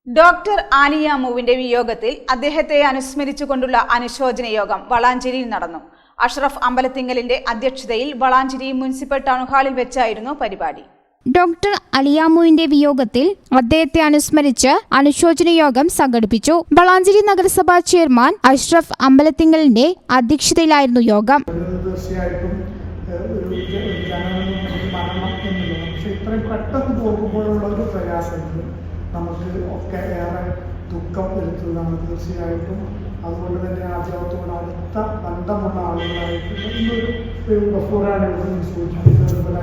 Doctor Alia മൂവിന്റെ വിയോഗത്തിൽ അദ്ദേഹത്തെ അനുസ്മരിച്ചുകൊണ്ടുള്ള അനുശോചന യോഗം വളാഞ്ചേരിയിൽ നടന്നു. അഷ്റഫ് അമ്പലത്തിങ്കലിന്റെ അധ്യക്ഷതയിൽ വളാഞ്ചേരി മുനിസിപ്പൽ ടൗൺ ഹാളിൽ വെച്ചായിരുന്നു പരിപാടി. ഡോക്ടർ അലിയാമുവിന്റെ വിയോഗത്തിൽ അദ്ദേഹത്തെ അനുസ്മരിച്ച് അനുശോചന യോഗം സംഘടിപ്പിച്ചു. വളാഞ്ചേരി നഗരസഭാ ചെയർമാൻ അഷ്റഫ് അമ്പലത്തിങ്കലിന്റെ അധ്യക്ഷതയിലായിരുന്നു യോഗം. നമുക്ക് ഒക്കെ ഏറെ ദുഃഖം വരുത്തുന്നതാണ് തീർച്ചയായിട്ടും. അതുകൊണ്ട് തന്നെ അദ്ദേഹത്തോട് അടുത്ത ബന്ധമുള്ള ആളുകളായിട്ട് ഒരു ഗഫൂറാണ് ഇവിടെ സൂചിപ്പിച്ചത്. അതുപോലെ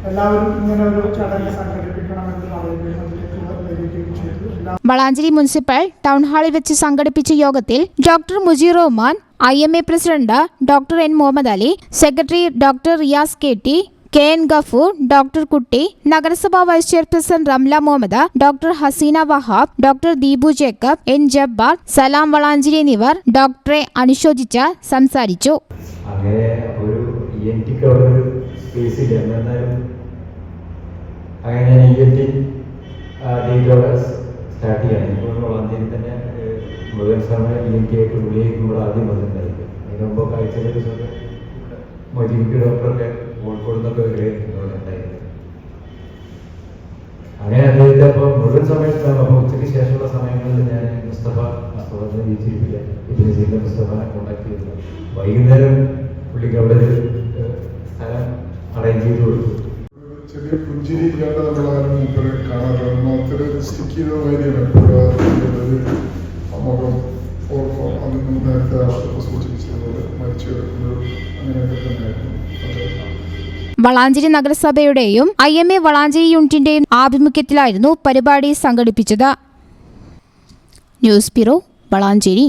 എല്ലാവരും ഇങ്ങനെ ഒരു ചടങ്ങ് സംഘടിപ്പിക്കണമെന്ന് പറയുകയും അതിലേക്ക് വരികയും ചെയ്തു. വളാഞ്ചേരി മുനിസിപ്പൽ ടൗൺ ഹാളിൽ വെച്ച് സംഘടിപ്പിച്ച യോഗത്തിൽ doctor Mujeer Rahman, IMA president doctor N Muhammad Ali, secretary doctor Riyas KT, KN Gafoor, doctor Kutty, നഗരസഭാ vice chairperson Ramla Muhammad, doctor Haseena Wahab, doctor Deepu Jacob, N Jabbar, Salam Valanchery എന്നിവർ ഡോക്ടറെ അനുശോചിച്ച് സംസാരിച്ചു. ഡോക്ടറൊക്കെ കോഴിക്കോട് ഉണ്ടായിരുന്നു. അങ്ങനെ അദ്ദേഹത്തെ അപ്പോൾ മുഴുവൻ സമയത്താണ്. അപ്പോൾ ഉച്ചയ്ക്ക് ശേഷമുള്ള സമയങ്ങളിൽ ഞാൻ മുസ്തഫ ജീവിച്ചിരിപ്പില്ല മുസ്തഫനെ കോണ്ടാക്ട് ചെയ്തു. വൈകുന്നേരം പുള്ളിക്ക് അവിടെ ഒരു സ്ഥലം അറേഞ്ച് ചെയ്ത് കൊടുത്തു. ചെറിയ പുഞ്ചിരി കാണാറുണ്ട്. സ്റ്റിക്ക് ചെയ്ത വരികയാണ് മുഖം അതൊന്നും നേരത്തെ സൂചിപ്പിച്ചതുപോലെ മരിച്ചു കിടക്കുന്നത് അങ്ങനെയൊക്കെ തന്നെയായിരുന്നു. വളാഞ്ചേരി നഗരസഭയുടെയും IMA വളാഞ്ചേരി യൂണിറ്റിന്റെയും ആഭിമുഖ്യത്തിലായിരുന്നു പരിപാടി സംഘടിപ്പിച്ചത്. News bureau, Valanchery.